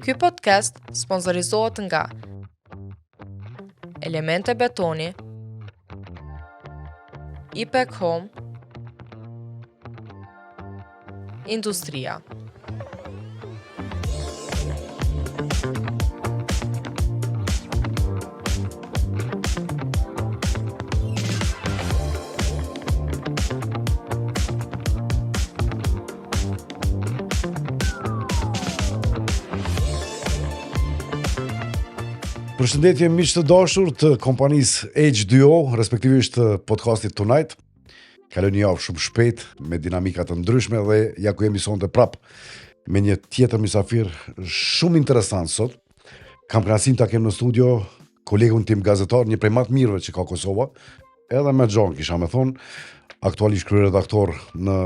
Ky podcast sponsorizohet nga Elemente Betoni, IPEC Home, Industria. Përshëndetje miq të dashur të kompanisë H2O, respektivisht të podcastit Tonight. Kaloj një javë shumë shpejt me dinamika të ndryshme dhe ja ku jemi sonte prap me një tjetër mysafir shumë interesant sot. Kam kënaqësinë ta kem në studio kolegun tim gazetar, një prej më të mirëve që ka Kosova, edhe me John kisha më thon, aktualisht kryeredaktor në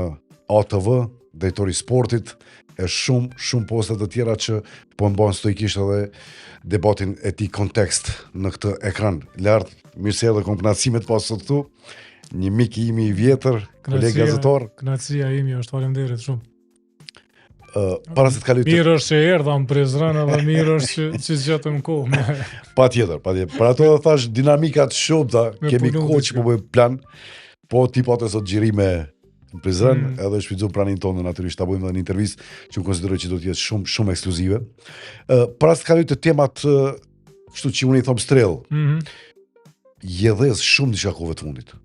ATV, drejtori i sportit, e shumë poste të tjera që po mbajnë stoikisht edhe debatin e tij kontekst në këtë ekran. Lart, mirësellë komplencimet pas sot këtu. Një mik i imi i vjetër, koleg gazetar. Kënaqësia ime është, faleminderit shumë. Para se të kaloj Mirë është që erdha në Prizren edhe mirë është që zgjatëm kohë. Patjetër. Për ato dhe thash dinamikat shumëta, kemi kohë që po bëjmë plan, po ti patë sot xhirime në Prizren, edhe shfrytëzojmë pranin tonë natyrisht ta bëjmë edhe një intervistë që unë konsideroj që do të jetë shumë ekskluzive. Para se të kaloj të temat kështu që unë i them strell. Jedhes shumë diçka kohëve të fundit.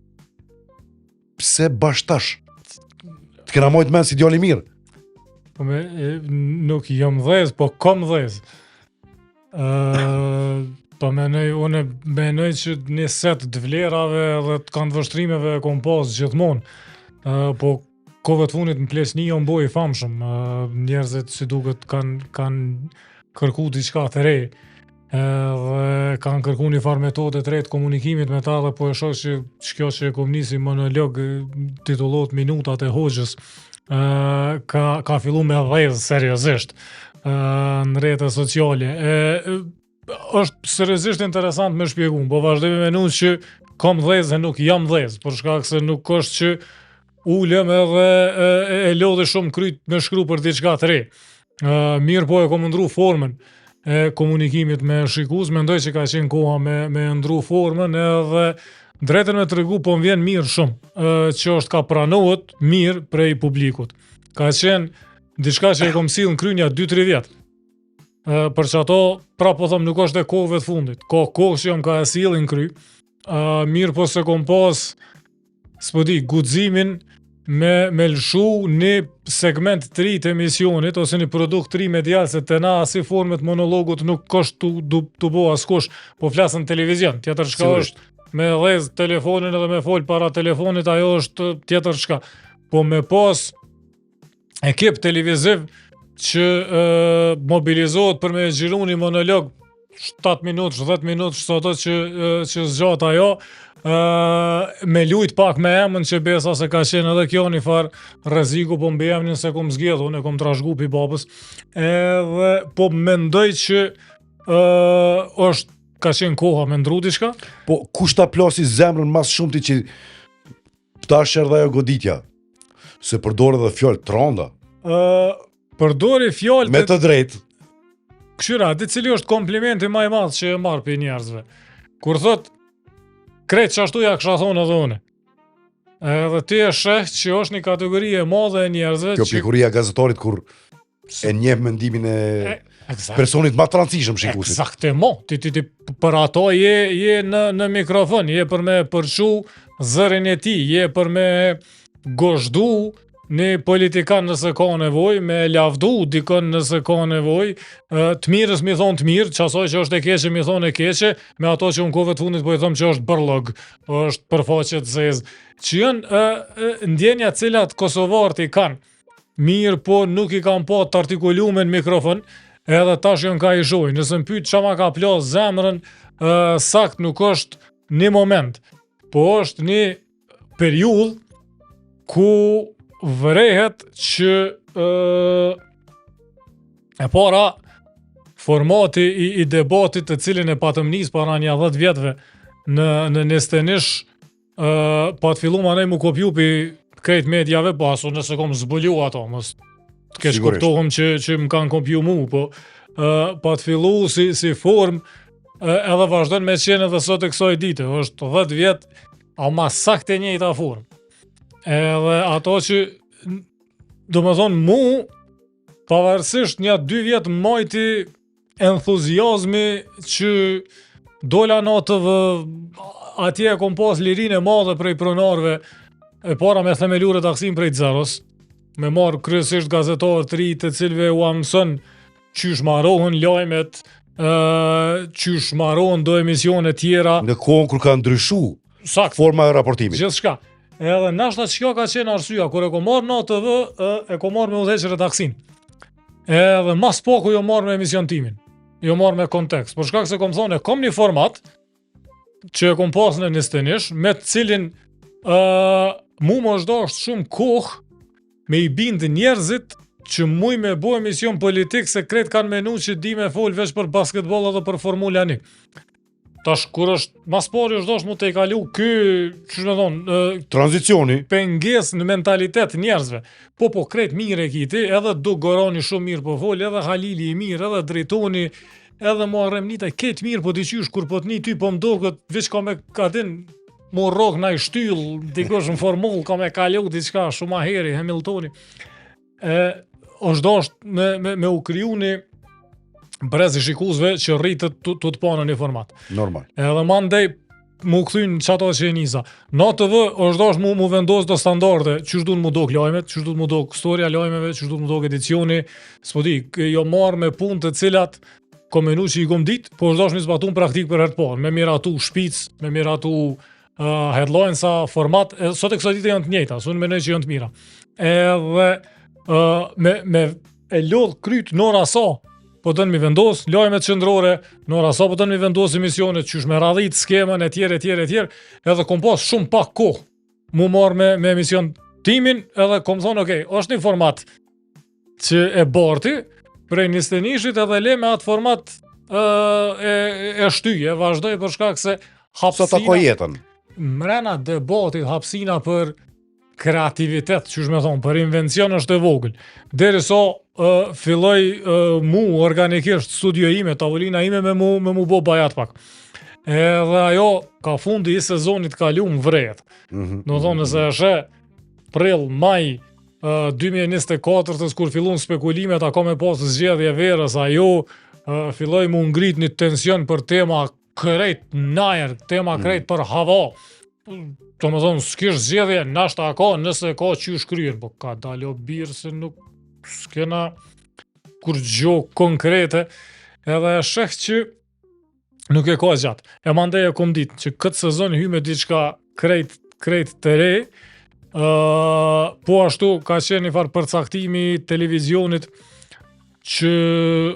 Pse bashtash? Të kena mojt men si djali mirë. Po nuk jam dhez, po kom dhez. Po unë menoj që një set të vlerave dhe të kanë vështrimeve kom pas gjithmonë. Po kohëve të fundit në Plesni jam boj i famshëm. Njerëzit si duket kanë kërku diçka të re. Dhe kanë kërku një farë metode të re të komunikimit me ta, dhe po e shoh që kjo që e kom nisi monolog titullohet Minutat e Hoxhës. Ka fillu me dhezë seriozisht në rrjetet sociale. Është seriozisht interesant me shpjegum, po vazhdoj me menun që kam dhezë e nuk jam dhezë, për shkak se nuk është që ulem edhe e lodhi shumë kryt me shkru për diçka të re. Mirë po e kom ndru formën e komunikimit me shikues, mendoj që ka qenë koha me ndru formën, edhe drejtën me tregu po më vjen mirë shumë, që është ka pranohet mirë prej publikut. Ka qenë diçka që e kom sill në krynja 2-3 vjet. Për që ato, pra po thëm, nuk është e kohëve të fundit. Ka kohë që jam ka e sill në kry, mirë po se kom pas, guximin me lëshu një segment të ri të emisionit, ose një produkt të ri medial, se të na asi formet monologut nuk është të bo askush, po flasën televizion. Tjetër shka është me dhez telefonin edhe me fol para telefonit, ajo është tjetër shka. Po me pas ekip televiziv që mobilizohet për me xhiru një monolog 7 minutë, 10 minutë, çdo ato që zgjat ajo, me lujt pak me emën që besa se ka qenë edhe kjo një farë rreziku, po mbi emnin se kom zgjedh, unë e kom trashëgu pi babës, edhe po mendoj që ka qenë koha me ndru diçka. Po kush ta plasi zemrën mas shumti që tash erdha ajo goditja, se përdor edhe fjalë të rënda. Përdori fjalë me të drejtë. Këshyra, di cili është komplimenti më i madh që e marr për njerëzve. Kur thot krejt që ashtu ja kësha thonë edhe une. Edhe ti e sheh që është një kategori e madhe e njerëzve. Kjo pjekuria gazetarit kur e njeh mendimin e personit më të rëndësishëm shikuesit. Eksaktemo. Ti për ato je në mikrofon, je për me përshu zërin e tij, je për me gozhdu një politikan nëse ka nevoj, me lavdu dikon nëse ka nevoj, të mirës mi thonë të mirë, qasoj që është e keqe mi thonë e keqe, me ato që unë kohëve të fundit po i thëmë që është bërlog, është përfaqet zezë, që janë ndjenja cilat kosovarët i kanë, mirë po nuk i kanë pa të artikulume në mikrofon, edhe tash janë ka i shoj, nëse më pyet çama ka plas zemrën, sakt nuk është një moment, po është një periudhë ku vërehet që e para formati i debatit të cilin e patëm nis para një 10 vjetëve në Nestenish, pa të fillu ma nej mu kopju për krejt medjave, po asu nëse kom zbulju ato, mos të kesh kuptohëm që më kanë kopju mu, po pa të fillu si formë, edhe vazhdon me qenë edhe sot e kësaj dite, është 10 vjet, ama saktë e njëjta formë. Edhe ato që, do më thonë mu, pavarësisht një 2 vjet majti entuziazmi që dola në TV, atje e kom pas lirinë e madhe prej pronarëve, e para me themelure taksim prej zeros, me marrë kryesisht gazetarë të ri të cilëve u mëson qysh marrohen lajmet, qysh marrohen do emisione tjera. Në kohën kur ka ndryshu forma e raportimit. Gjithçka. Edhe nashta çka ka qenë arsyeja, kur e kom marrë në TV, e kom marrë me udhëheqje redaksin. Edhe mas poku jo marrë me emision timin. Jo marrë me kontekst. Por shkak se kom thonë, kom një format që e kom pas në nistenish, me të cilin mu më është dashur shumë kohë me i bindë njerëzit që muj me bo emision politik se kretë kanë menu që di me fol veç për basketbol edhe për Formula 1. Tash kur është mas pari është dashur mu të i kalu ky, që me thonë, tranzicioni, penges në mentalitet njerëzve. Po kretë mirë e kiti, edhe do Gorani shumë mirë po fol, edhe Halili i mirë, edhe Drejtoni, edhe Muharrem Nita ketë mirë, po diqysh kur po të një ty po më do këtë veç ka me ka din mu rrok na i shtyll, dikush në formull ka me kalu diçka shumë aheri, Hamiltoni. Është dashur me u kriju një brez i shikuesve që rritet të panë në një format. Normal. Edhe mandej mu kthyn çato që e nisa. Në TV është dashur mu vendos do standarde, çu duhet mu dok lajmet, çu duhet mu dok storia lajmeve, çu duhet mu dok edicioni, s'po di, jo marr me punë të cilat komenu që i kom dit, po është dashur me zbatun praktik për herë të parë, me miratu shpic, me miratu headline sa format, sot e kësaj dite janë të njëjta, unë mendoj që janë të mira. Edhe me e lodh kryt Nora sa, po dënë mi vendos lajmet qendrore, Nora sa po dënë mi vendos emisionet, qysh me radhit skemën e tjerë, edhe kom pas shumë pak kohë mu marrë me emision timin, edhe kom thonë, okej, është një format që e barti, prej nistenishit edhe le me atë format e shtyje, vazhdoj për shkak se hapsina, mrena debatit hapsina për kreativitet, që me thonë, për invencion është e vogël. Deri so filloj mu organikisht studio ime, tavolina ime me mu bo bajat pak. Edhe ajo ka fundi i sezonit kalu më vrejet. Do thonë, nëse është prill, maj, 2024 kur fillon spekulimet a ka me pas zgjedhje verës, ajo filloi mu ngrit një tension për tema krejt najer, tema krejt për hava. Do më thonë, s'kish zgjedhje, nashta ka, nëse ka qysh kryen, po ka dalo birë se nuk s'kena kur gjo konkrete, edhe e sheh që nuk e ka gjatë. E mandej e kom dit që këtë sezon hy me diçka krejt të re, po ashtu ka qenë një farë përcaktimi televizionit që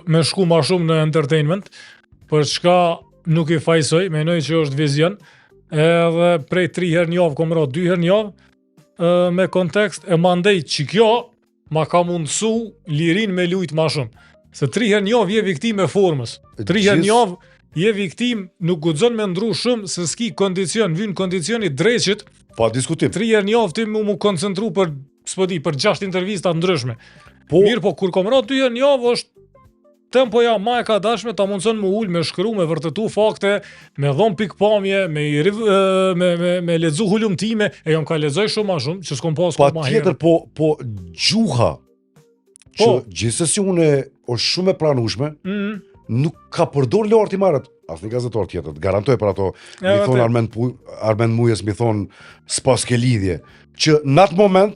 me shku ma shumë në entertainment, për çka nuk i fajsoj, menoj që është vizion, edhe prej 3 herë njavë kom ra 2 herë njavë me kontekst, e mandej që kjo ma ka mundësu lirin me lujt ma shumë. Se 3 herë njavë je viktim e formës, 3 herë njavë je viktim, nuk guxon me ndru shumë se s'ki kondicion, vyn kondicioni dreqit, pa diskutim. 3 herë njavë ti mu koncentru për 6 intervista ndryshme. Mirë po, kur kom ra 2 herë njavë është tempoja ma e ka dashme, ta mundëson mu ull, me shkru, me vërtetu fakte, me dhon pikpamje, me ledzu hulumtime, e jam ka ledzoj shumë ma shumë, që s'kom pas pa tjetër, po gjuha, që gjithsesi une është shumë e pranushme, nuk ka përdor larti marët, asë një gazetar tjetër, garantoj për ato, mi thonë Armend Mujes, mi thonë s'pas ke lidhje, që në atë moment,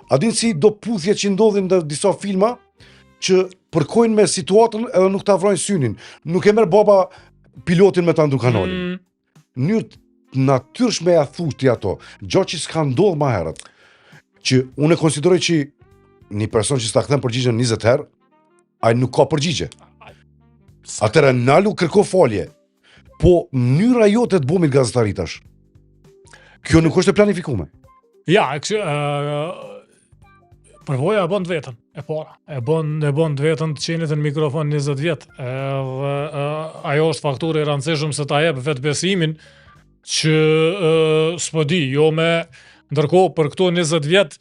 adin si do puthje që ndodhin në disa filma, që përkojnë me situatën edhe nuk ta vrojnë synin. Nuk e merr baba pilotin me ta ndu kanalin. Njërë natyrshme ja thuti ato, gjatë që s'ka ndodhë ma herët, që unë e konsideroj që një person që s'ta kthen përgjigjen 20 herë, ai nuk ka përgjigje. Atëra nalu kërko falje. Po mënyra jote të bumit gazetaritash. Kjo nuk është e planifikume. Ja, përvoja e bën të vetën, e para. E bën të vetën të qenit në mikrofon 20 vjet. Ajo është faktorë e rëndësishme se ta jep vetë besimin që s'po di, jo me ndërkohë për këto 20 vjet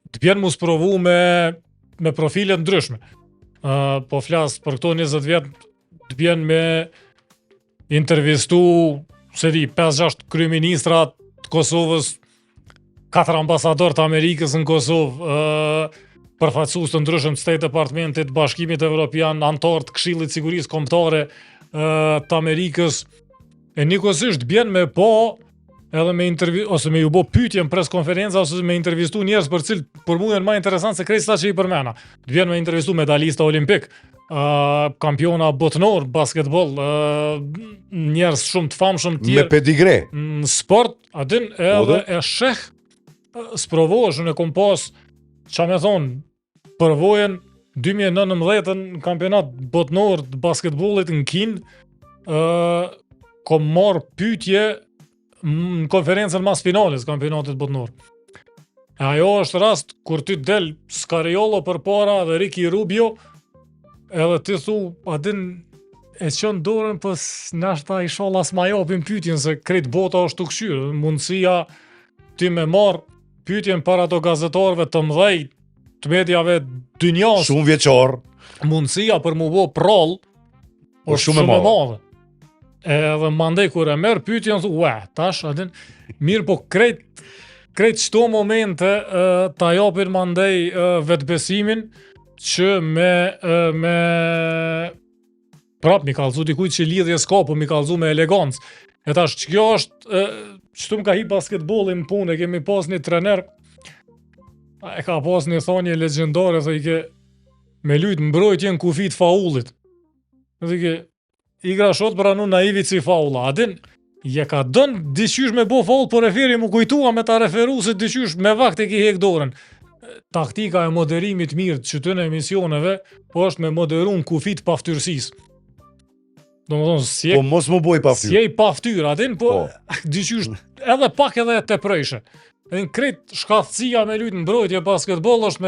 të bjen mu sprovu me profile ndryshme. Po flas për këto 20 vjet të bjen me intervistu, se di, 5-6 kryeministra të Kosovës, 4 ambasador të Amerikës në Kosovë, përfaqësues të ndryshëm të State Departmentit, Bashkimit Evropian, antar të Këshillit Sigurisë Kombëtare të Amerikës. E njëkohësisht bjen me edhe me ose me ju bo pyetje në preskonferenca ose me intervistu njerëz për cilë për mua janë më interesant se krejt sa që i përmena. Të vjen me intervistu medalista olimpik, kampiona botënor basketbol, njerëz shumë të famshëm tjerë. Me pedigre. Në sport, adin edhe e sheh sprovohesh, unë e kom pas, qa me thonë, përvojën 2019 në kampionat botënor të basketbolit në Kinë, kom marrë pyetje në konferencën mas finales kampionatit botënor. E ajo është rast kur ty del Scariolo për para dhe Ricky Rubio, edhe ti thu, adin e qënë dorën, pës nashta i sholla s'ma japin pyetjen se krejt bota është të këshyrë. Mundësia ti me marrë pyetjen para ato gazetarëve të mëdhej, të medjave dynjas. Shumë vjeqar. Mundësia për mu bo prall është shumë e madhe. Edhe mandej kur e merr pyetjen thu, tash adin mirë, po krejt çdo momente ta japin mandej vetbesimin që me prap mi kallzu dikujt që lidhje s'ka, po mi kallzu me elegancë. E tash kjo është çtu më ka hi basketbolli në punë, kemi pas një trener, e ka pas një thonje legjendare, thë i ke me lujt mbrojtjen kufit faullit. Dhe ke igra shot pranu naivi si faula. Adin, je ka dënë diqysh me bo faul, por referi mu kujtua me ta referu se diqysh me vakt e ki hek dorën. Taktika e moderimit mirë që të në emisioneve, po është me moderu në kufit paftyrsis. Do më thonë, po mos më boj paftyr. Si e i paftyr, adin, po diqysh edhe pak edhe te prejshe. Edhe në krejt shkathësia me lujt në mbrojtje basketbol është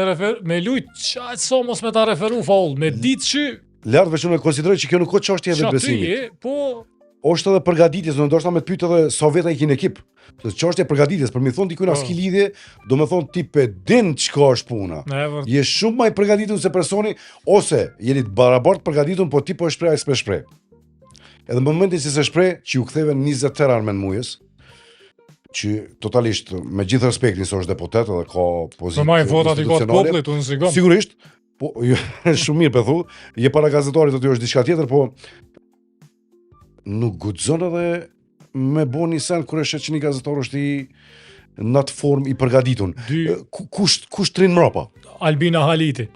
me lujt qajtë so mos me ta referu faul, me ditë që lartë veç unë e konsideroj që kjo nuk ka çështje e vetbesimit. Po është edhe përgatitjes, do ndoshta me të pyet edhe sa veta i kin ekip. Se çështja e përgatitjes, për mi thon dikujt s'ki lidhje, do me thon ti pe din çka është puna. Je shumë më i përgatitur se personi, ose jeni të barabartë përgatitur, po ti po e shpreh ai s'po shpreh. Edhe në momentin si se shpreh që ju ktheve 20 terar me mujës, që totalisht me gjithë respektin se është deputet edhe ka pozitë. Po maj votat i ka popullit, unë sigurt. Sigurisht. Po, shumë mirë për thu, je para gazetarit të ty është diçka tjetër, po nuk guxon edhe me bo një sen kër e shet që një gazetar është i në atë form i përgatitun. Kush trin mrapa? Albina Haliti.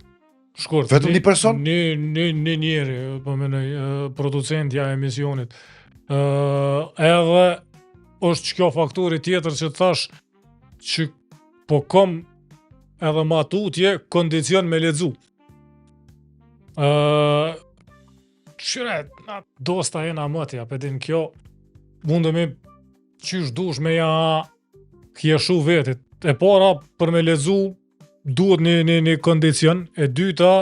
Shkurt. Vetëm një person? Një njeri, po menoj, producentja e emisionit. Edhe është që kjo faktori tjetër që të thash që po kom edhe matutje kondicion me lexu. Qyre, dosta jena mëtja, përdin kjo mundemi qysh dush me ja kjeshu vetit. E para, për me lexu duhet një kondicion. E dyta,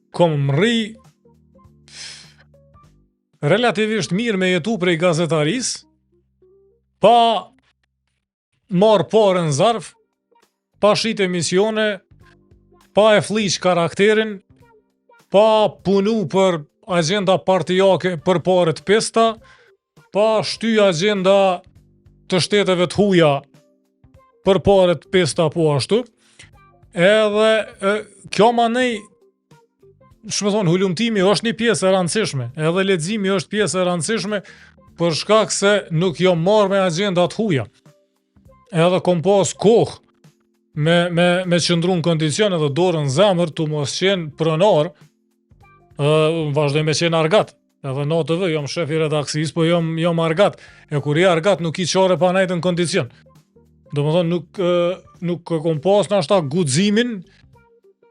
kom mri relativisht mirë me jetu prej gazetaris, pa marë parën zarf, pa shit emisione, pa e fliq karakterin, pa punu për agenda partijake për parët pesta, pa shty agenda të shteteve të huja për parët pesta po ashtu. Edhe kjo manej, shme thonë, hulumtimi është një pjesë e rëndësishme, edhe leximi është pjesë e rëndësishme për shkak se nuk jo marrë me agenda të huja. Edhe kom pas kohë me qëndru në kondicion edhe dorën zemër të mos qenë pronar, vazhdoj me qenë argat. Edhe në TV, jam shef i redaksis, po jam argat. E kur i argat nuk i qare pa najtë në kondicion. Do më thonë, nuk kom pas në ashta guximin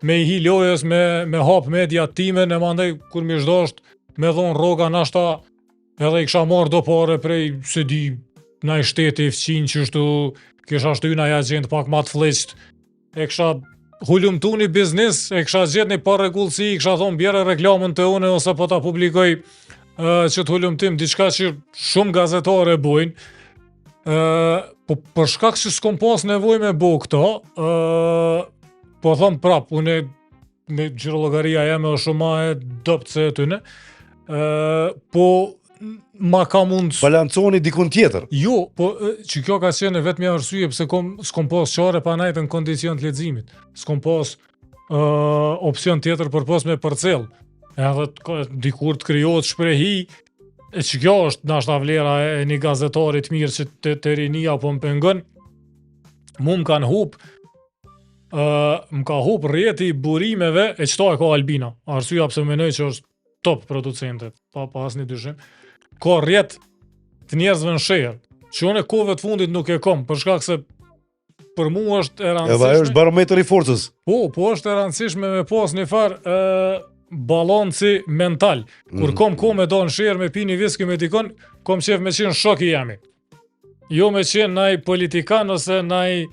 me i hi lojës, me hap media time, në mandej kur mi shdosht me dhonë roga në ashta edhe i kësha marrë do pare prej se di na i shteti i fqin që shtu kisha shtu na i agent pak ma të fleqt, e kësha hulumtu një biznis, e kësha gjet një par regullësi, i kësha thonë bjerë reklamën të une ose po ta publikoj që të hulumtim, diçka që shumë gazetare bojnë, po për shkak që s'kom pas nevoj me bo këto, po thëmë prap, une me gjirollogaria jeme është shumë ma e dopt se e tyne, po ma ka mund... Balanconi dikun tjetër. Jo, po që kjo ka qenë vetëm arsye pse s'kom pas çare pa najtë në kondicion të leximit. S'kom pas opsion tjetër për pas me përcell. Edhe dikur të krijohet shprehi, e që kjo është nashta vlera e një gazetarit mirë që të rinia po më pengon, mu më kanë hup, më ka hup rrjeti i burimeve, e qëto e ka Albina. Arsyeja pse menoj që është top producente, pa asnjë dyshim. Ka rrjet të njerëzve në sherr, që unë kohëve të fundit nuk e kom, për shkak se për mua është e rëndësishme. Edhe ajo është barometri i forcës. Po është e rëndësishme me pas një farë balanci mental. Kur kom me do në sherr me pi një viski me dikon, kom qef me qenë shok i jemi. Jo me qenë naj politikan ose naj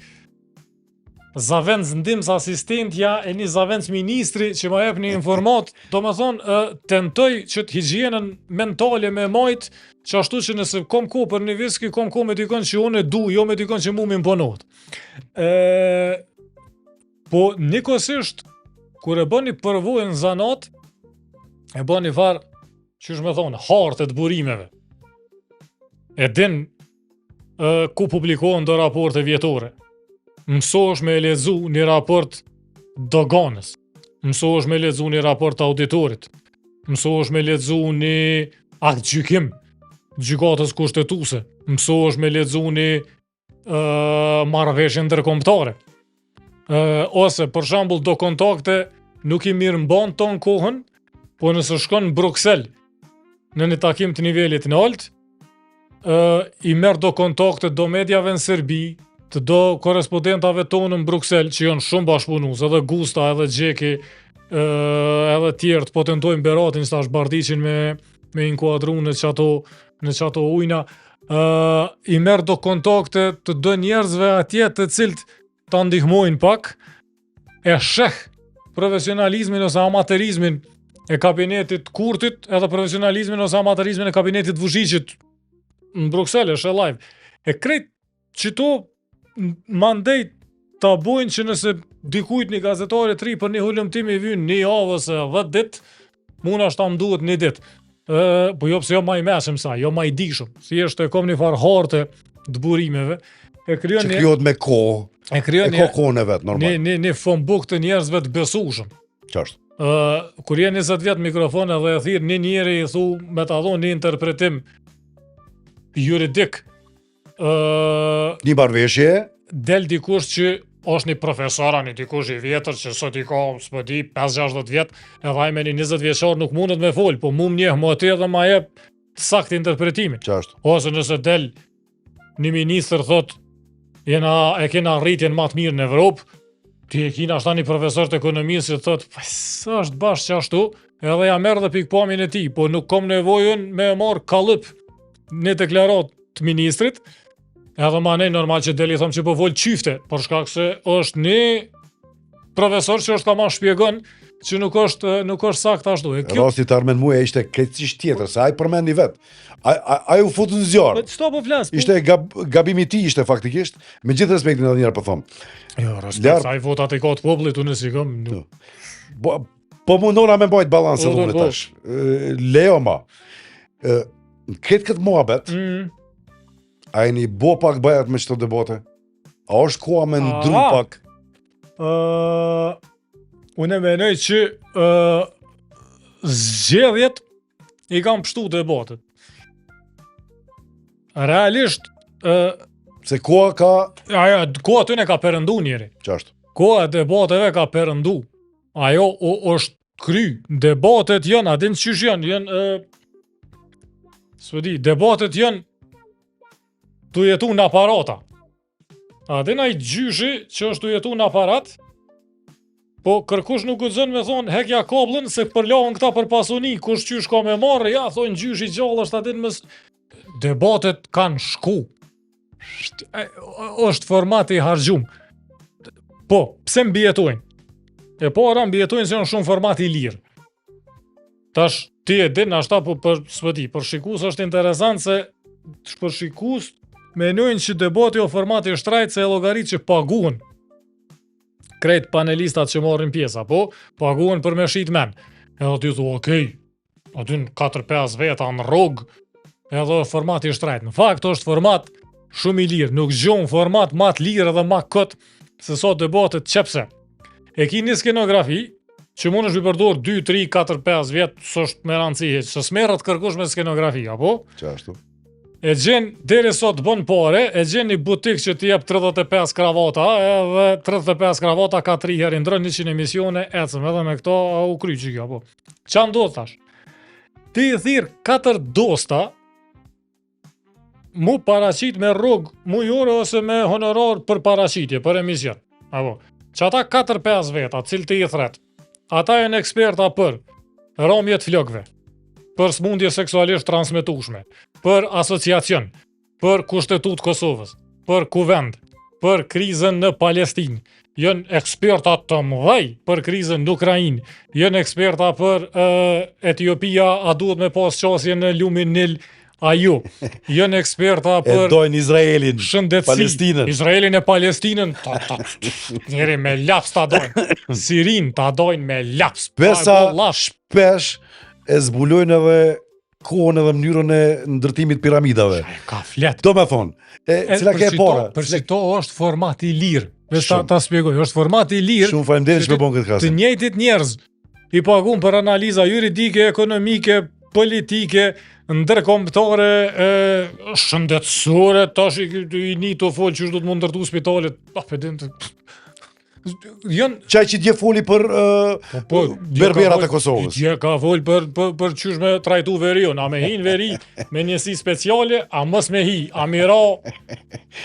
zavenc ndimës asistentja e një zavenc ministri që ma jep një informat, do me thonë, tentoj që të higjienën mentale me majt, që ashtu që nëse kom ko për një viski, kom ko me dikon që unë e du, jo me dikon që mu më imponohet. Po njëkosisht, kur e bëni përvojën zanat, e bëni farë, që është me thonë, hartë të burimeve. E din ku publikohen do raporte vjetore. Mësohesh me lexu një raport doganës. Mësohesh me lexu një raport auditorit. Mësohesh me lexu një akt gjykim, gjykatës kushtetuese. Mësohesh me lexu një marrëveshje ndërkombëtare. Ose për shembull do kontakte nuk i mirë mban ton kohën, po nëse shkon në Bruksel në një takim të nivelit në lartë, i merr do kontakte do mediave në Serbi, të do korespondentave tonë në Bruksel, që janë shumë bashkëpunues, edhe Gusta, edhe Gjeki, edhe tjerë të potentojnë beratin, që tash bardicin me inkuadru në qato ujna, i merr do kontakte të do njerëzve atje të cilët ta ndihmojnë pak, e sheh profesionalizmin ose amaterizmin e kabinetit Kurtit, edhe profesionalizmin ose amaterizmin e kabinetit Vučićit në Bruksel, është e live. E krejt që to mandej ta bojnë që nëse dikujt një gazetari të ri për një hulumtim i vyn një javë ose 10 ditë, muna shta më duhet një ditë. Po jo pse jo ma i meshëm sa, jo ma i dishëm. Si është e kom një farë harte të burimeve. Që kryot me kohë. E ka kohën e vetë, normal. Një fombuk të njerëzve të besueshëm. Qashtë. Kur je 20 vjet mikrofon edhe e thirr një njeri i thu me ta dhon një interpretim juridik. Një marrëveshje. Del dikush që është një profesor, një dikush i vjetër që sot i ka, s'po di, 5-60 vjet, edhe ai me një 20 vjeçar nuk mundet me fol, po mu më njeh më atë dhe ma jep sakt interpretimin. Qashtë. Ose nëse del një ministër thot, e kena rritjen më të mirë në Evropë, ti e kina ashta një profesor të ekonomisë që thot, së është bashkë që ashtu, edhe ja merr dhe pikpamin e tij, po nuk kom nevojën me marr kallëp në deklarat të ministrit. Edhe ma nej normal që deli thom që po vol qyfte, për shkak se është një profesor që është ka ma shpjegon që nuk është sakt ashtu. Rasti të Armen Muja ishte krejtësisht tjetër, se ai përmendi vetë. Ai u futu në zjarë. Çto po flas? Ishte gabimi i tij ishte faktikisht, me gjithë respektin edhe njëherë po them. Jo, respekt, ai votat e ka të popullit, unë si kam. Po mundona me bajt balansë edhe tash. Leo ma. Këtë muhabet. A e një bo pak bëjat me qëto debate? A është koha me ndru pak? Unë e menoj që zgjedhjet i kam pështu debatet. Realisht... Se koha ka... Koha të ne ka përëndu njeri. Qashtu? Koha e debateve ka përëndu. Ajo është kry. Debatet janë, adin qysh janë, s'pëdi, debatet janë të jetu në aparata. A dhe na i gjyshi që është të jetu në aparat, po kërkush nuk guxon me thonë hekja kablën se përlohën këta për pasuni, kush qysh ka me marrë, ja, thonë gjyshi gjallë është adin mës... Debatet kanë shku. është formati i hargjum. Po, pse mbjetojnë? E para mbjetojnë se janë shumë formati i lirë. Tash, ti e din, ashta për shikus është interesant se për shikus menojnë që debati o formati është trajt se e llogarit që paguhen krejt panelistat që marrin pjesa, po paguhen për me shit men. Edhe ty thu, okej, aty në 4-5 veta në rrugë, edhe formati është rejt. Në fakt është format shumë i lirë, nuk gjon format ma të lirë edhe ma këtë se sa debatet qepse. E ki një skenografi që mund është përdor 2, 3, 4, 5 vjetë, s'është me rëndësi, që s'merret kërkush me skenografi, apo? Qashtu. E gjen deri sot bën pare, e gjen një butik që t'i jep 35 kravata, edhe 35 kravata ka 3 herë ndrën 100 emisione, ecëm edhe me këto u kry që kjo, po. Qa ndodh tash? Ti i thirr 4 dosta, mu paraqit me rrugë mujore ose me honorar për paraqitje, për emision. Apo, që ata 4-5 veta, cilë ti i thret, ata janë eksperta për romjet flokëve, për smundje seksualisht transmetueshme, për asociacion, për kushtetut Kosovës, për kuvend, për krizën në Palestinë, janë eksperta të mëdhej për krizën në Ukrainë, janë eksperta për Etiopia, a duhet me pas qasje në lumin Nil, a ju, janë eksperta për... E dojnë Izraelin, shëndetësi, Palestinën. Izraelin e Palestinën, njeri me laps ta dojnë, Sirin ta dojnë me laps. Besa shpesh e zbulojnë edhe kohën edhe mënyrën e ndërtimit piramidave. Ka flet. Do me thonë, cila ke para? Për që to është format i lirë. Vesh ta spjegoj, është format i lirë. Shumë faleminderit që me bon këtë Të kasë. njëjtit njerëz i pagun për analiza juridike, ekonomike, politike, ndërkombëtare, shëndetësore, tash i një të folë që është do të mund ndërtu spitalet, Qaj që dje foli për berberat e Kosovës. Dje ka folë për qysh me trajtu verion, a me hin veri me njësi speciale, a mës me hi, a mira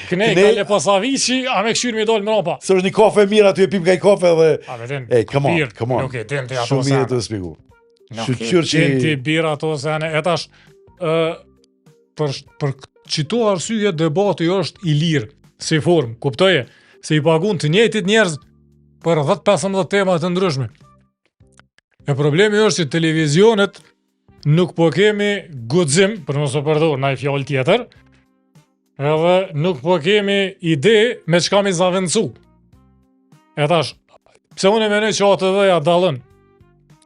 kënej kale pasavici, a me këshyr me dollë më rapa. Së është një kafe mirë, aty e pim ka i kafe dhe... A me den, come on. Nuk e den të ato Shumë mirë sene. të spiku. Nuk e den të bira ato sene. E tash, për qito arsye debati është i lirë, si formë, kuptoje, se i pagun të njëjtit njerëz për 10-15 temat të ndryshme. E problemi është që televizionet nuk po kemi guxim, për mos e përdor ndaj fjalë tjetër, edhe nuk po kemi ide me çka mi zavendësu. E tash, pse unë mendoj që ATV-ja dallon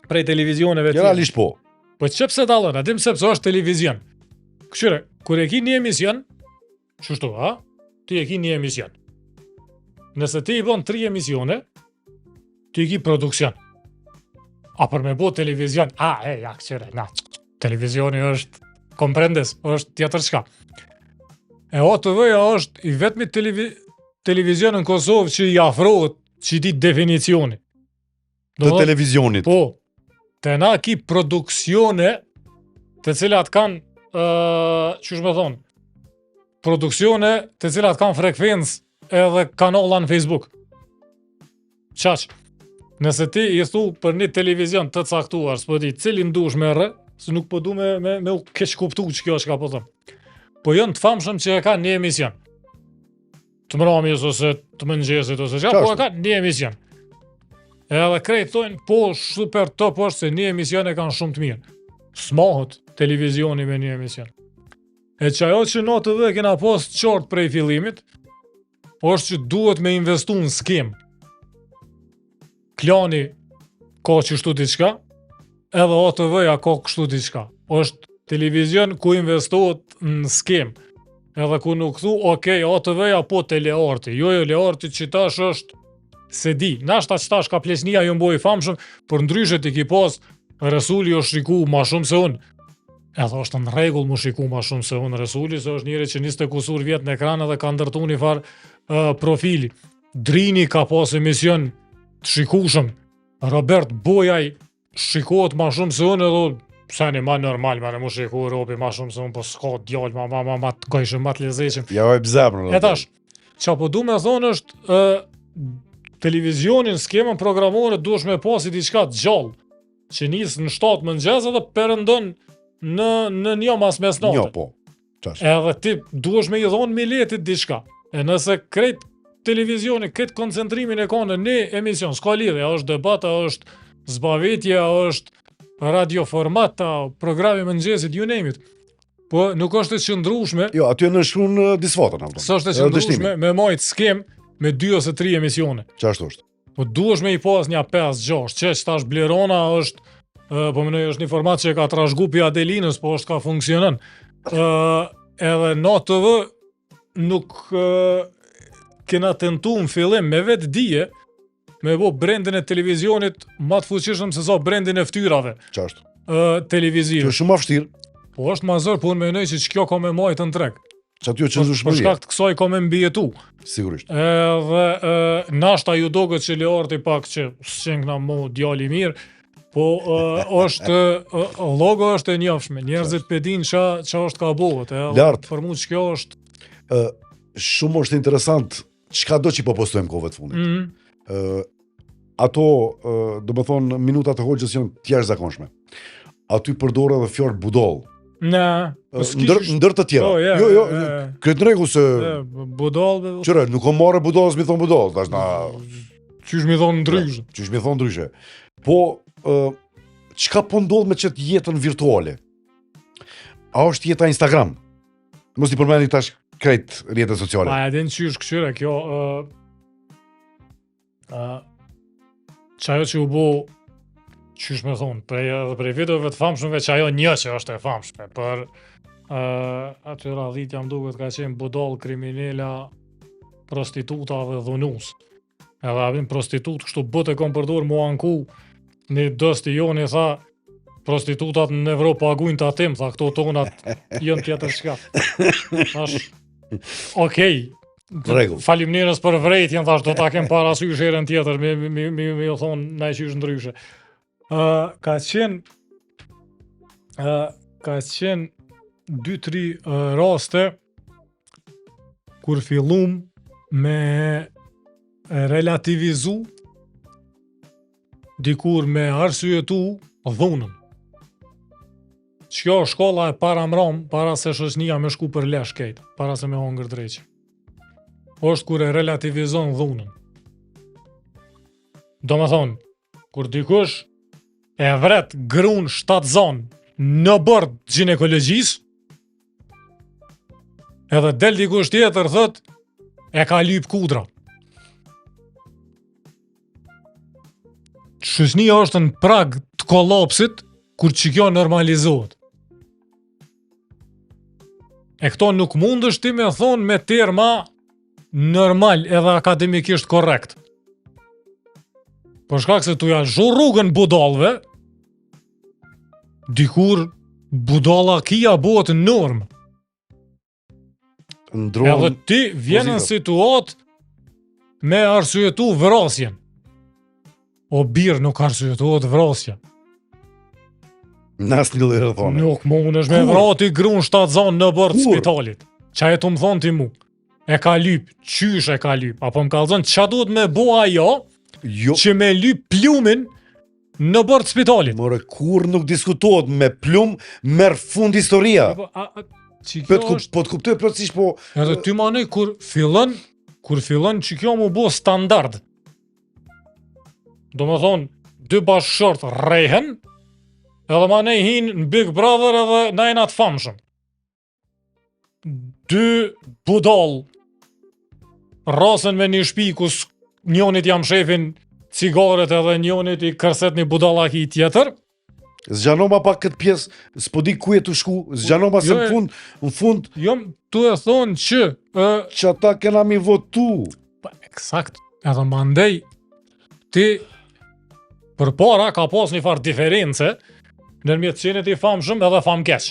prej televizioneve tjera. Generalisht po. Po çepse dallon, a dim sepse është televizion. Këshire, kur e ki një emision, çështu, a? Ti e ki një emision. Nëse ti i bën 3 emisione, ti i ki produksion. A për me bo televizion, ja, këqyre, na, televizioni është, komprendes, është tjetër shka. E ATV-ja është i vetmi televizion në Kosovë që i afrohet, që i di definicioni. Të televizionit. Po, të na ki produksione të cilat kanë, qysh me thonë, produksione të cilat kanë frekvencë edhe kanala në Facebook. Qaq, nëse ti i thu për një televizion të caktuar, s'po di cilin dush merre, se nuk po du me u keq kuptu që kjo është ka po thëmë. Po jënë të famshëm që e ka një emision. Të mramjes ose të mëngjesit ose që, po e ka një emision. Edhe krejt thojnë, po super top është se një emision e kanë shumë të mirë. Smahët televizioni me një emision. E që ajo që në të dhe kena pas qartë prej fillimit, është që duhet me investu në skem. Klani ka qështu diçka, edhe ATV-ja ka kështu diçka. është televizion ku investohet në skem. Edhe ku nuk thu, okej, ATV-ja po telearti. Jo, learti që tash është se di. Nashta që tash ka plesnia ju mboj famshëm, për ndryshet i ki pas Resuli është shiku ma shumë se unë. Edhe është në rregull mu shiku ma shumë se unë Resuli, se është njëri që 20 kusur vjet në ekran edhe ka ndërtu një farë profili. Drini ka pas emision të shikushëm. Robert Bojaj shikohet ma shumë se unë edhe seni ma normal, ma në mu shiku Europi ma shumë se unë, po s'ka djallë ma të kajshëm, ma të lezeqëm. Ja e bëzemrën. E tash, që po du me thonë është televizionin, skemën programore duesh me pasi diçka të gjallë, që nisë në 7 mëngjes edhe perëndon në një mas mes natë. Jo, po. Qash. Edhe ti duesh me i dhonë miletit diçka. E nëse krejt televizioni, këtë koncentrimin e ka në një emision, s'ka lidhje, është debata, është zbavitje, është radioformata, programi mëngjesit, you name it. Po nuk është e qëndrueshme. Jo, aty në shkruan disfotën. S'është e qëndrueshme me majt skem me 2 ose 3 emisione. Qashtu është. Po duhesh me I pas një 5-6, që tash Blerona është, po më është një format që ka trashgu pi Adelinës, po është ka funksionon. Edhe në TV nuk kena tentu në fillim me vetë dije, me bo brendin e televizionit ma të fuqishëm se sa brendin e ftyrave Qashtu. televizive. Që është shumë vështirë, Po është ma zërë, po unë menoj që kjo ka me majtë në treg. që aty është Për qëndrueshmëria. shkak të kësaj ka me mbijetu. Sigurisht. Edhe nashta ju doget që Leorti pak që s'qenë mo djali mirë, po është logo është e njofshme. Njerëzit pedin qa është ka bëhet. Lart. Për mu që kjo është Shumë është interesant çka do që po postojmë kohëve të fundit. Ato, do më thonë, minutat e hoxhës janë të jashtëzakonshme. Aty përdor edhe fjalë budall. Ndër të tjera. Jo, këtë rregull se budall. qëre, nuk o marrë budall, s'mi thonë budall, tash na Qysh mi thonë ndryshë. qysh mi thonë ndryshe. Po, çka po ndodh me çet jetën virtuale? A është jeta Instagram? Mos I përmendni tash krejt rrjetet sociale. Pa e din qysh këshyre, kjo qajo që u bo qysh me thonë, prej videove të famshmëve që ajo një që është e famshme, për aty radhit jam duket ka qenë budall, kriminela, prostituta dhe dhunus. Edhe avin prostitut, kështu bët e kom përdor mu anku, një dësti joni tha, prostitutat në Evropë paguajnë të atim, tha këto tonat jënë tjetër shka. Thash, okej, faleminderes për vrejtjen, thash do ta kem parasysh herën tjetër, mi u thonë na e qysh ndryshe. Ka qenë 2-3 raste kur fillum me relativizu, dikur me arsyetu dhunën. Kjo shkolla e paramram, para se shoqënia me shku për lesh kejt, para se me hongër dreqë. Është kur e relativizon dhunën. Do me thonë, kur dikush e vret grun shtatzon në bord ginekologjisë, edhe del dikush tjetër thot, e ka lyp kudra. Shoqënia është në prag të kollapsit kur që kjo normalizohet. E këto nuk mundësh ti me thonë me terma normal edhe akademikisht korrekt. Për shkak se tu ja zhu rrugën budallëve, dikur budallakia bëhet normë. Edhe ti vjen në situatë me arsyetu vrasjen. O birë nuk arsyetuohet vrasja. Nas një lirë thonë. Nuk mundesh me vrati grun shtatzon në bord të spitalit. Qa e të më thonë ti mu? E ka lyp, qysh e ka lyp? Apo më kallzon qa duhet me bua ajo që me lyp plumin në bord të spitalit? More, kur nuk diskutohet me plum, merr fund historia. Po të kuptoj plotësisht, po... Edhe ty manej kur fillon që kjo mu bo standard. Do me thonë, 2 bashkëshort rrehen, edhe manej hinë në Big Brother edhe najna të famshëm. 2 budall rasen me një shtëpi ku njonit jam shefin cigaret edhe njonit I kërset një budallaki tjetër. Zgjanoma pak këtë pjesë, s'po di ku e të shku, zgjanoma se në fund... Jom, tu e thonë që... Që ata kena mi votu. Eksakt, edhe mandej, ti për para ka pas një farë diference nërmjet qenit I famshëm edhe famkeq.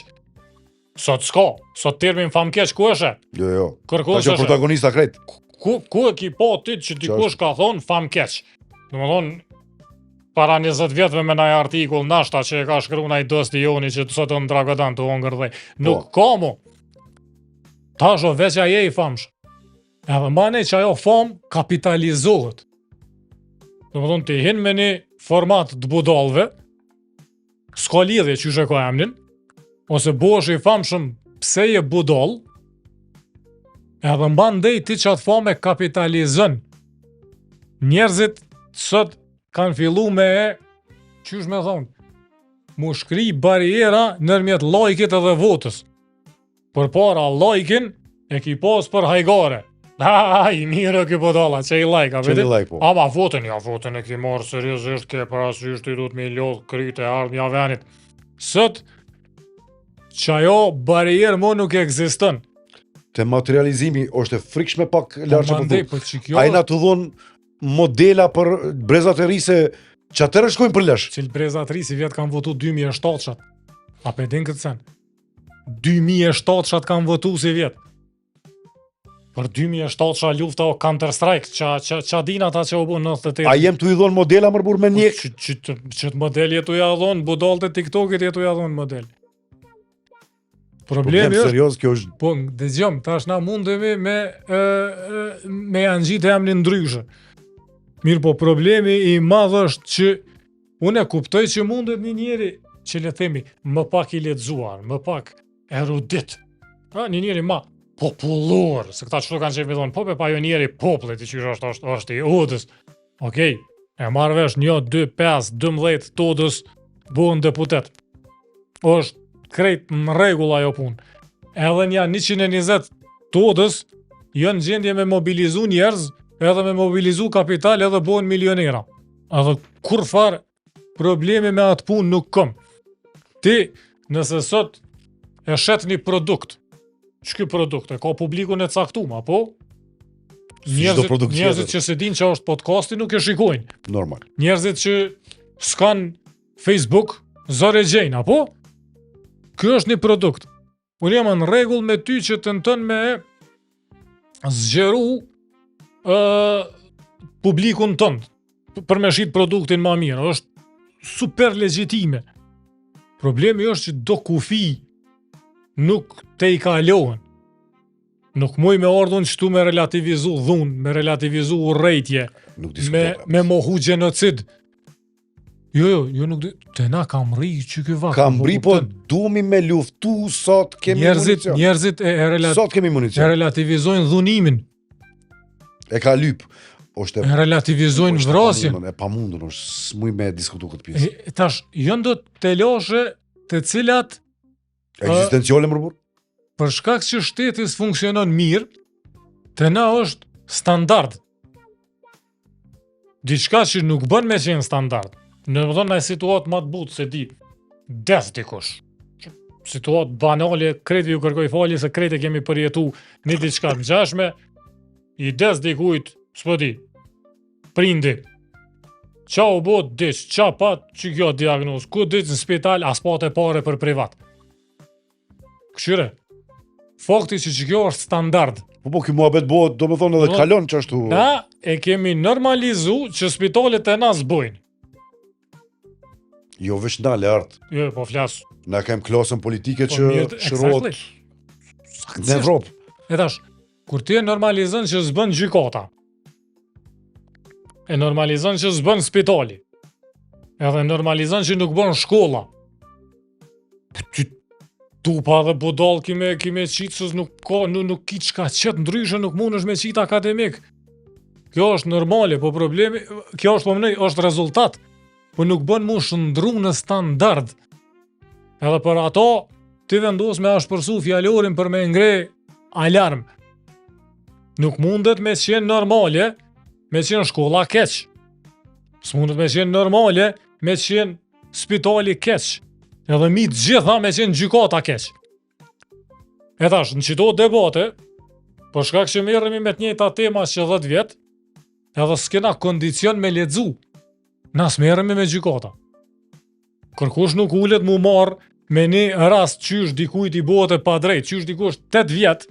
Sot s'ka, sot termin famkeq ku është? Jo. Kërkosh është protagonista krejt. Ku e ki pa ti që dikush ka thonë famkeq? Do më thonë, para 20 vjetëve me naj artikull nashta që e ka shkru naj dësti joni që të sot në Dragodan të hongër dhej. Nuk ka mu. Ta sho veç aje I famshëm. Edhe mane që ajo fam kapitalizohet. Do më thonë, ti hin me një format të budallëve, s'ka lidhje që shë ka emnin, ose bosh I famshëm pse je budall, edhe mba ndej ti që atë fame kapitalizën. Njerëzit sot kanë fillu me qysh me thonë, mu shkri bariera nërmjet lajkit edhe votës. Për para lajkin e ki pas për hajgare, I mirë kjo podalla, që i like, a Që vete? një like, po. Ama votën e ki marrë seriozisht, ke parasysh të i du të me lodh kryte ardhmja venit. Sot, që ajo barierë mo nuk ekziston. Te materializimi është e frikshme pak larë që Mandej, përdu. po që kjo... A i na të dhonë modela për brezat e rise që atërë shkojnë për lesh. Qilë brezatri si vjetë kanë votu 2007-shat. A pe din këtë sen? 2007-shat kanë votu si vjetë. Për 2007-shat lufta o Counter-Strike, qa din ata që u bu 98. A jem të i dhonë modela mërbur me njek? Që të model jetu ja dhonë, budalët e TikTokit jetu ja dhonë model. Problemi është, serios, kjo është... po dëgjom, tash na mundemi me janë gjitë emnin ndryshe. Mirë po problemi i madh është që unë e kuptoj që mundet një njeri që le themi më pak i lexuar, më pak erudit. Një njeri ma popullor, se këta çfarë kanë qenë thonë, po pa jo njeri popullit i qysh është i udhës. Okej, e marr vesh 1, 2, 5, 12 todës buën deputet. Është krejt në rregull ajo punë. Edhe një 120 todës janë gjendje me mobilizu njerëz, edhe me mobilizu kapital edhe bëhen milionera. Edhe kur farë problemi me atë punë nuk kom. Ti, nëse sot e shet një produkt, ç'ky produkt? E ka publikun e caktuar, apo? Njerëzit që se din që është podcasti nuk e shikojnë. Normal. Njerëzit që s'kan Facebook, zore gjejnë, apo? Ky është një produkt. Unë jam në rregull me ty që tenton me zgjeru publikun tënd për me shit produktin ma mirë. Është super legjitime. Problemi është që do kufi nuk te i kalohen. Nuk muj me ardhun qëtu me relativizu dhun, me relativizu urrejtje, Nuk diskutohet. me mohu gjenocid. Jo, nuk di, te na kam rri që ky vakt. Kam bri, po duhemi me luftu, sot kemi municion. Njerëzit Sot kemi municion. relativizojnë dhunimin, E ka lyp. Është e relativizojnë vrasjen. E pamundur, është s'muj me diskutu këtë pjesë. Tash, jënë do të loshe të cilat Ekzistenciale mërbur? për shkak që shteti funksionon mirë, te na është standard. Diçka që nuk bën me qenë standard. Në më thonë në situatë ma të butë se di, des dikush. Situatë banale, krejtë ju kërkoj falje se krejtë kemi përjetu një diçka të ngjashme, i des dikujt, s'po di, prindi. Qa u bot diç, qa pat që kjo diagnoz, ku diç në spital, as pat e pare për privat. Këshyre, fakti që kjo është standard. Po, kjo muhabet bëhet, do me thonë edhe kalon që ashtu... Na e kemi normalizu që spitalet e na zbojnë. Jo, veç na lartë. Jo, po flas. Na kem klasën politike Po, që mirë, shërot në Evropë. E tash, kur ti e normalizon që s'bën gjykata, e normalizon që s'bën spitali, edhe normalizon që nuk bën shkolla, tu pa dhe budal kime qitë sës nuk ki qka qëtë ndryshë nuk mund është me qitë akademik. Kjo është normale, po problemi, kjo është po mënej, është rezultat, po nuk bën mu shëndru në standard. Edhe për ato, ti vendos me ashpërsu fjallorin për me ngre alarm. Nuk mundet me qenë normale, me qenë shkolla keq. S'mundet me qenë normale, me qenë spitali keq. Edhe mi të gjitha me qenë gjykata keq. E tash, në qito debate, për shkak që merremi me të njëjta tema që 10 vjet, edhe s'kena kondicion me lexu. Na s'merremi me gjykata. Kërkush nuk ulet mu marr me një rast qysh dikujt i bëhet e pa drejt, qysh dikush 8 vjet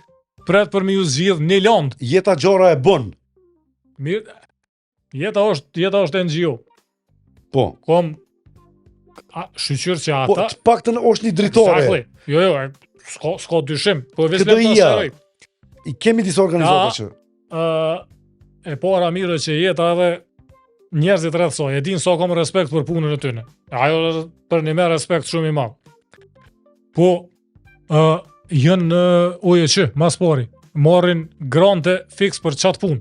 pret për me ju zgjidh një land. Jeta gjora e bën. Mirë, jeta është NGO. Po. Kom shqyqyr që ata... Po, të paktën është një dritore. Exactly. Jo, s'ka dyshim. Po Këtë vetë ija. sharoj. I kemi disa organizata që... E para mirë që jeta edhe njerëzit rreth saj, e din sa kam respekt për punën e tyre. Ajo për një me respekt shumë i madh. Po, janë OEQ, mas pari, marrin grante fix për qatë punë.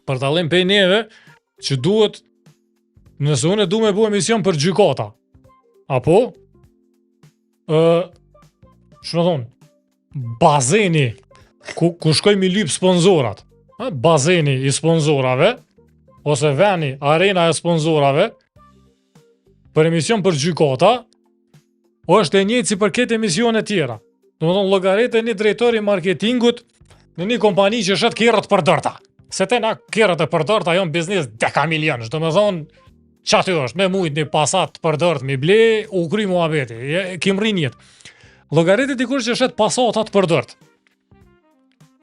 Për dallim pej neve që duhet, nëse unë du me bu emision për gjykata, apo, shumë thonë, bazeni ku shkoj mi lyp sponzorat. Bazeni i sponzorave, ose veni, arena e sponzorave, për emision për gjykata, është e njëjtë si për këtë emisione tjera. Domethënë llogaritë një drejtori marketingut në një kompani që shet kerrat për dërta. Se te na kerrat e përdorta janë biznes deka milionësh. Domethënë çfarë është, me mujt një pasat për dërt mi ble, u kry muhabeti, kim rrin jetë. Llogaritë dikush që shet pasatat për dërt.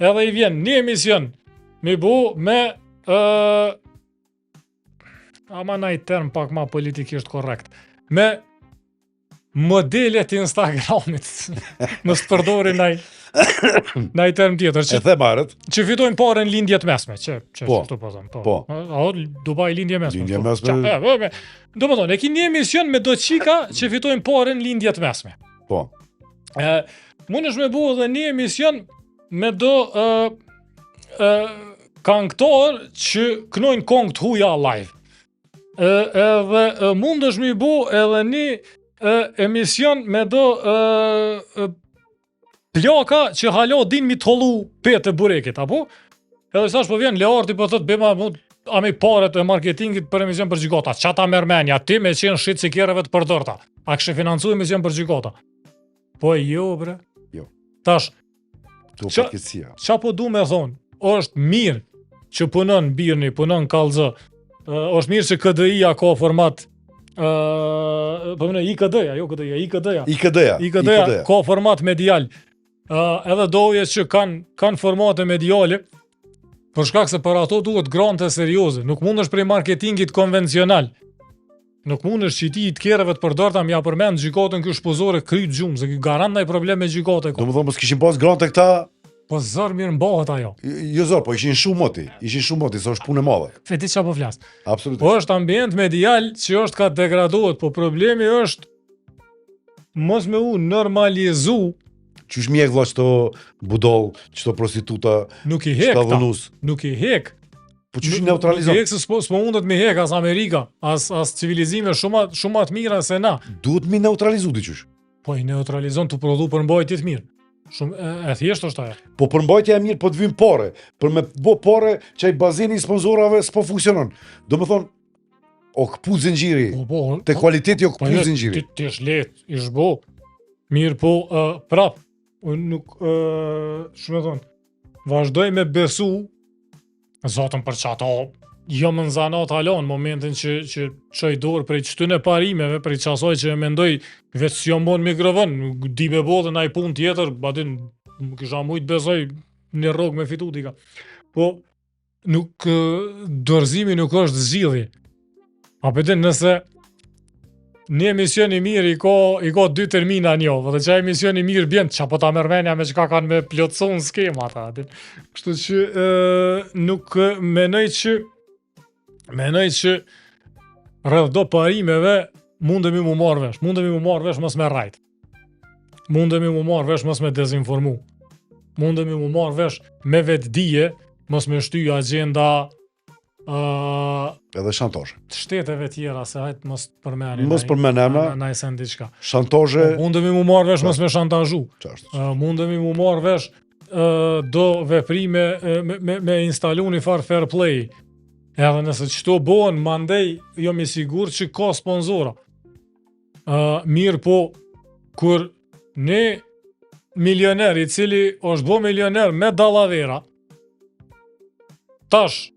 Edhe i vjen një emision mi bu me ama na i term pak ma politikisht korrekt. Me modelet Instagramit. Mos përdori naj term tjetër E the marrët. që fitojnë parën lindjet mesme, që Po. këtu po them. Po. Dubai lindje mesme. Lindje po. mesme. Domethënë, e ki një emision me do qika që fitojnë parën lindjet mesme. Po. Mund është me bu edhe një emision me do këngëtor që kënojnë këngë të huja live. Edhe mund është me bu edhe një emision me do plaka që halo din mi të hollu petë e burekit, apo? Edhe sash po vjen Learti po thot bema a me paret e marketingit për emision për gjykata. Çata mermenja, ti me qenë shit si kjerëve të përdorta. A kështë financu emision për gjykata? Po jo, bre. Jo. Tash, Tu Qa- pakësia. qa po du me thonë? Është mirë që punon birni, punon kallzë. Është mirë që KDI-a ka format po më IKD-ja, jo KDI-ja, IKD-ja. IKD-ja ka format medial. Edhe doje që kanë formate mediale, për shkak se për ato duhet grante serioze. Nuk mund është prej marketingit konvencional. Nuk mund është që ti të kjerëve të përdorta mja përmend gjykatën ky shpozore kryt gjumë, se ky garant ndaj problem me gjykate. Domethënë mos kishin pas grante këta, Po zër mirë mbahet ajo. jo zor, po ishin shumë moti. Ishin shumë moti, sa është punë e madhe. Feti çfarë po flas. Absolutisht. Po është ambient medial që është ka degraduar, po problemi është mos me u normalizu, Qysh mjek vlla çto budol, çto prostituta, nuk i hek çto ta, dhunus. nuk i hek. Po qysh Nuk i neutralizon? hek se s'po mundet me hek as Amerika, as civilizime shumë të mira se na. Duhet mi neutralizu diçysh. Po i neutralizon të prodhu për mbajtje të mirë. Shumë e thjesht është ajo. Po për mbajtja e mirë po të vijnë pore. Për me bo pore që ai bazeni i sponsorave s'po funksionon. Domethënë o kpu zinxhiri. Po, Te kualiteti o kpu jo, zinxhiri. Ti është lehtë, i shbo. Mirë po, prap, unë nuk, shumë e thonë, vazhdoj me besu, zotën për që ato, jo më nëzanat halon, momentin që qoj dorë prej qëtën e parimeve, prej qasoj që e mendoj, veç si jo mon mikrovën, nuk di me bodhe na i pun tjetër, batin, më kisha mujtë besoj një rogë me fitu tika. Po, nuk, dorëzimi nuk është zgjidhje. A pëtin nëse një emision i mirë i ka 2 termina njovë, dhe që emision i mirë bjen, që po ta mërmenja me qka kanë me plotëson skema ta. Kështu që nuk menoj që rreth do parimeve mundemi mu marrë vesh. Mundemi mu marrë vesh mos me rajt. Mundemi mu marrë vesh mos me dezinformu. Mundemi mu marrë vesh me vetdije, mos me shty agenda Edhe shantazhe. të shteteve tjera, se hajt mos përmeni. Mos përmen emra. Na i sen diçka. Shantazhe, Mundemi mu marrë vesh mos me shantazhu. ç'është? Mundemi mu marrë vesh do veprime me instalu një farë fair play. Edhe nëse qëto bohen, mandej jom i sigur që ka sponsora. Mirë po, kur një milioner i cili është bo milioner me dallavera, tash,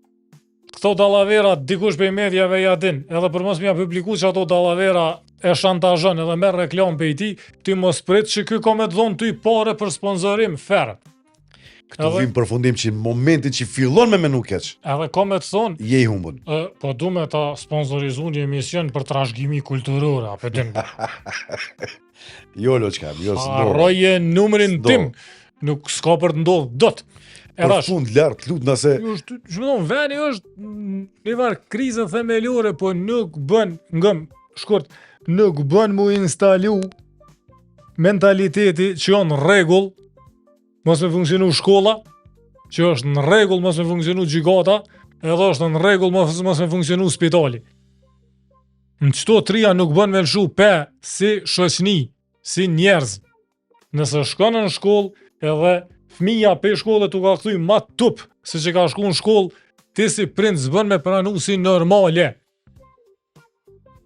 këto dallavera dikush për medjave ja din, edhe për mos mja publiku që ato dallavera e shantazhon edhe merr reklam për i ti mos prit që ky ka me të dhonë ty pare për sponsorim fair. Këtu vim përfundim që në momentin që fillon me menu keq, Edhe ka me të thonë, je i humbun. po du me ta sponsorizu një emision për trashëgimi kulturore, apo din. Jo loçka, jo s'do. Harroje numrin S'do. tim, nuk s'ka për të ndodhur dot. Për Erash, fund lart, lut nëse është, çmendon veni është një var krizë themelore, po nuk bën ngëm shkurt, nuk bën mu instalu mentaliteti që janë rregull, mos me funksionu shkolla, që është në rregull mos me funksionu gjykata, edhe është në rregull mos me funksionu spitali. Në qëto trija nuk bën me lëshu pe si shoqni, si njerëz. Nëse shkon në shkollë edhe fëmija pe shkollë tu ka kthy ma tup se që ka shku në shkollë, ti si prind zbën me pranu si normale.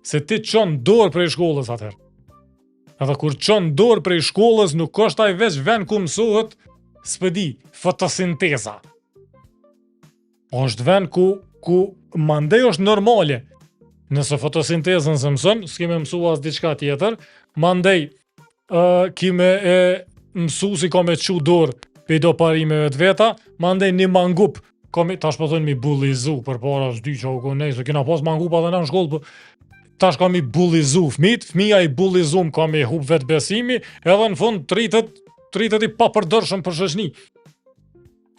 Se ti çon dorë prej shkollës atëherë. Edhe kur çon dorë prej shkollës nuk është ai veç vend ku mësohet, s'pedi, fotosinteza. Është vend ku mandej është normale. Nëse fotosintezën se mëson, s'keme mësu as diçka tjetër, mandej kime e mësu si ka me qu dorë pe do parimeve të veta, mandej një mangup, tash po thonë mi bullizu për para s'dy që u konej, se kena pas mangupa dhe na në shkollë, po tash ka mi bullizu fëmija i bullizum ka mi hub vetë besimi, edhe në fund tritet i papërdërshëm për shoqni.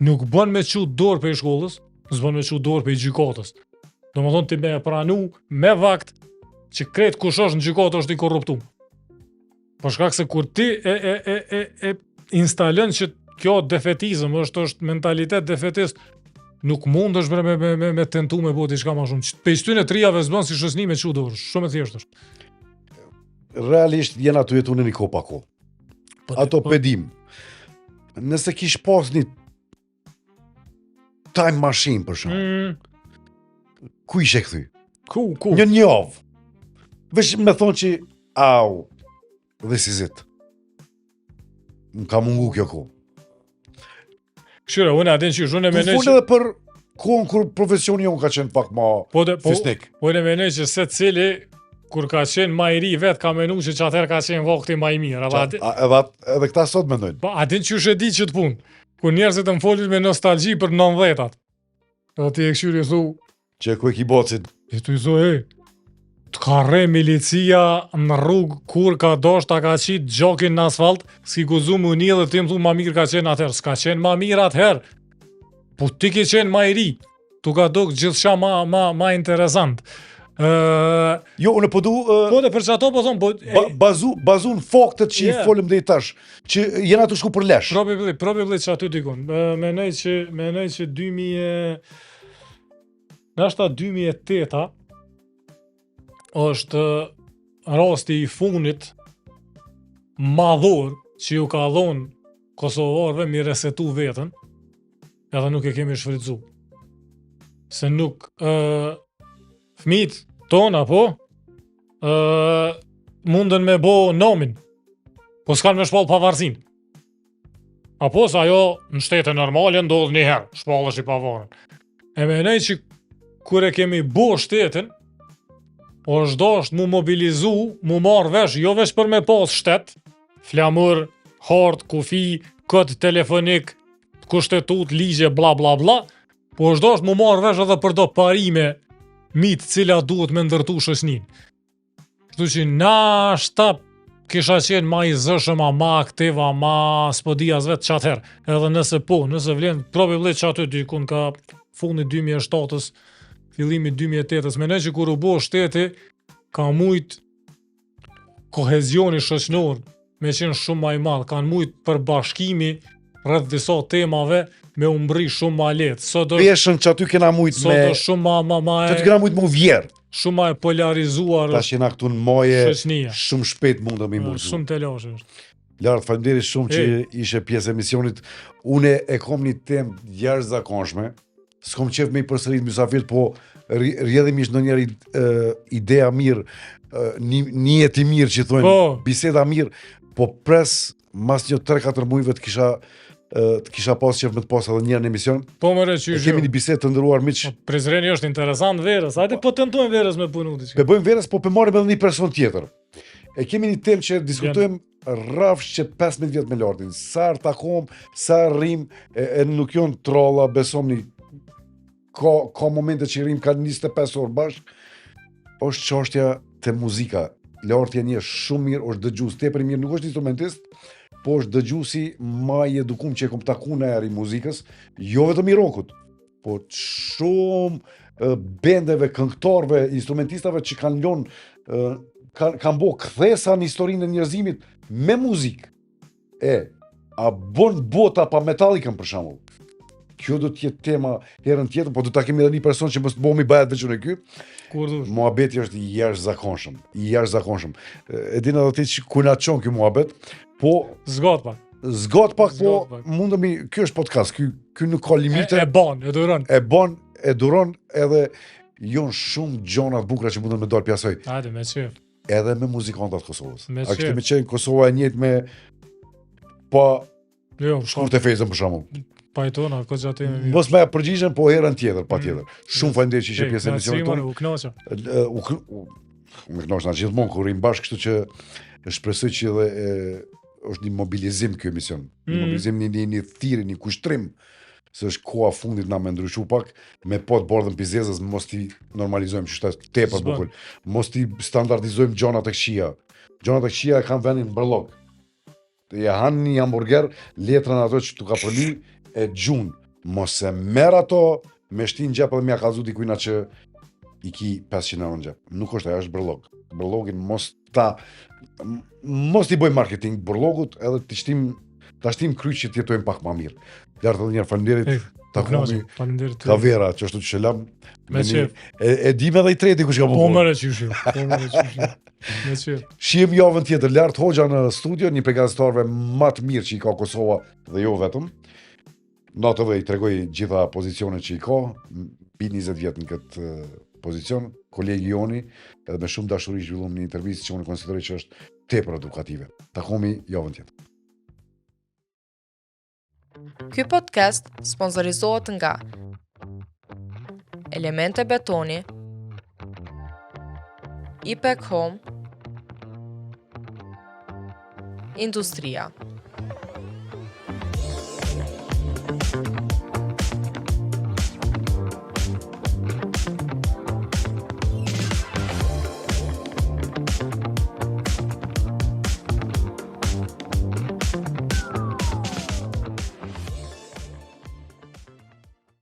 Nuk bën me qu dorë për shkollës, s'bën me qu dorë për gjykatës. Do më thonë ti me pranu me vakt që kretë kush është në gjykatë është i korruptum. Për shkak se kur ti e instalën që kjo defetizëm është mentalitet defetist, nuk mund është me tentu me bo diçka ma shumë. Pe e trijave s'bën si shoqni me qu dorë, shumë e thjesht është. Realisht jena të jetu në një ko pa ko. Ato pedim. Nëse kish pas një time machine për shumë, ku ishe këthy? Ku? Një javë. Vesh me thonë që, au, this is it. Më ka mungu kjo ko. Këshyre, unë adin që unë e menej që... edhe për kohën kur profesioni jonë ka qenë pak ma fisnik. Unë e menej që se cili, kur ka qenë ma i ri vetë, ka menu që atëherë ka qenë vakti ma i mirë. Edhe këta sot mendojnë. Adin që e di që të punë. Kur njerëzit më folin me nostalgji për 90-at. Edhe ti e këshyri thu... Që ku e ki bocit. E tu i thu, të ka re milicia në rrugë kur ka dosh ta ka qitë gjokin në asfalt, s'ki guzu më një dhe ti më thu ma mirë ka qenë atëherë. S'ka qenë ma mirë atëherë. Po ti ke qenë ma i ri. Tu ka dok gjithçka ma interesant. Jo, unë po du... Po dhe për që ato po thonë... Bazu në faktet që i folëm dhe i tash, që jena të shku për lesh. Probably që aty dikun. Menej që 2000... Nashta 2008-a është rasti i funit madhor që ju ka dhonë Kosovarëve mi resetu vetën, edhe nuk e kemi shfrytzu. Se nuk fëmijët tona munden me bo nomin, po s'kan me shpall pavarësin. Apo sa ajo në shtete normale ndodh një herë, shpallësh i pavarën. E menej që kur e kemi bo shtetin, është dasht mu mobilizu, mu marrë vesh, jo vesh për me pas shtet, flamur, hard, kufi, kod telefonik, kushtetut, ligje, bla bla bla, po është dasht mu marrë vesh edhe për do parime mitë cila duhet me ndërtu shoqnin. Kështu që na shtap kisha qenë ma i zëshëm, ma aktiva, ma s'podia vetë qatëherë, edhe nëse vlen, probably që aty dykun ka fundi 2007-ës, fillimi 2008-ës, menoj që kur u bo shteti, ka mujt kohezioni shoqnor me qenë shumë ma i madh, kanë mujt përbashkimi rreth disa temave me umbri shumë ma letë. Peshën që aty kena mujt me... Sot është shumë ma që aty kena mujt mu vjerë. Shumë ma e polarizuar tash jena këtu në moje, shoqnia. Shumë shpejt mundëm i murzu. Shumë telash është. Lartë, faleminderit shumë që ishe pjesë e emisionit. Une e kom një temë jashtëzakonshme. S'kom qef me i përsërit mysafir, po rjedhimisht në njerë idea mirë, një jeti mirë që thojnë, biseda mirë, po pres mas një 3-4 mujve të kisha pas qef me të pas edhe njerë në emision. Po më reqysh. Kemi një bisedë të ndëruar miq. Prezreni është interesant verës, hajde po tentojmë verës me punu diçka. Pe bëjmë verës, po pe marrim edhe një person tjetër. E kemi një temë që diskutojmë rrafsh që 15 vjet me lartin. Sa takom, sa rrim, e nuk janë trolla, besomni. Ka momente që rrim ka 25 orë bashk. Është çështja te muzika. Larti një shumë mirë, është dëgjues tepër mirë, nuk është instrumentist, po është dëgjuesi më i edukum që e kom taku në erë i muzikës, jo vetëm i rockut, po shumë bendeve, këngëtarëve, instrumentistave që kanë lënë kanë bo kthesa në historinë e njerëzimit me muzikë. A bon bota pa Metallicën për shembull. Kjo do të jetë tema herën tjetër, po do ta kemi edhe një person që mos të bëhemi bëhet veçunë ky. Muhabeti është i jashtëzakonshëm, E din edhe ti që ku na çon ky muhabet, po zgat pak. Zgot pak, po Zgot pak. mundemi, ky është podcast, ky nuk ka limite. E ban, e duron. E bon, e duron, edhe jon shumë gjona të bukura që mundën me dalë pjasoj, Hajde, me qef. edhe me muzikantat Kosovës. Me A kështë qef. me qenë Kosova e njëjtë me pa Jo, shkurt e fejzën për shembull. pajtona, ko gjatë e mirë. Mos më përgjigjen, po herën tjetër, patjetër. Shumë faleminderit që ishe pjesë e emisionit tonë. U knoqa. Me kënaqsh na gjithmonë kur rrim bashkë, kështu që shpresoj që edhe është një mobilizim ky emision. Një mobilizim, një thirrje, një kushtrim, se është koha fundit na me ndryshu pak, me po të bordhën pizezës, mos ti normalizojmë që është tepër S'bën. bukur. Mos ti standardizojmë gjona të këqija. Gjona të këqija e kanë vendin brllog. Ja hanë një hamburger, letrën ato që tu ka përli e gjun. Mos e merr ato me shtin gjep edhe mja kallzu dikujna që i ki 500 euro në gjep. Nuk është ajo, është brllog. Brllogin mos ti bëj marketing burllogut, edhe ta shtim kryq që të jetojmë pak më mirë. Lart edhe një herë faleminderit. Takojmë Faleminderit. Kavera, që është që lam. Me qef. E dim edhe i treti kush ka Po bërë. mëre qyshi. Po mëre qyshi. Me qef. Shihem javën tjetër lart Hoxha në studio, një përgatitarëve më të mirë që i ka Kosova dhe jo vetëm. Natë edhe i tregoj gjitha pozicionet që i ka, mbi 20 vjet në këtë pozicion, kolegi Joni, edhe me shumë dashuri zhvillum një intervistë që unë konsideroj që është tepër edukative. Takohemi javën tjetër. Ky podcast sponsorizohet nga Elemente Betoni, IPEC Home, Industria.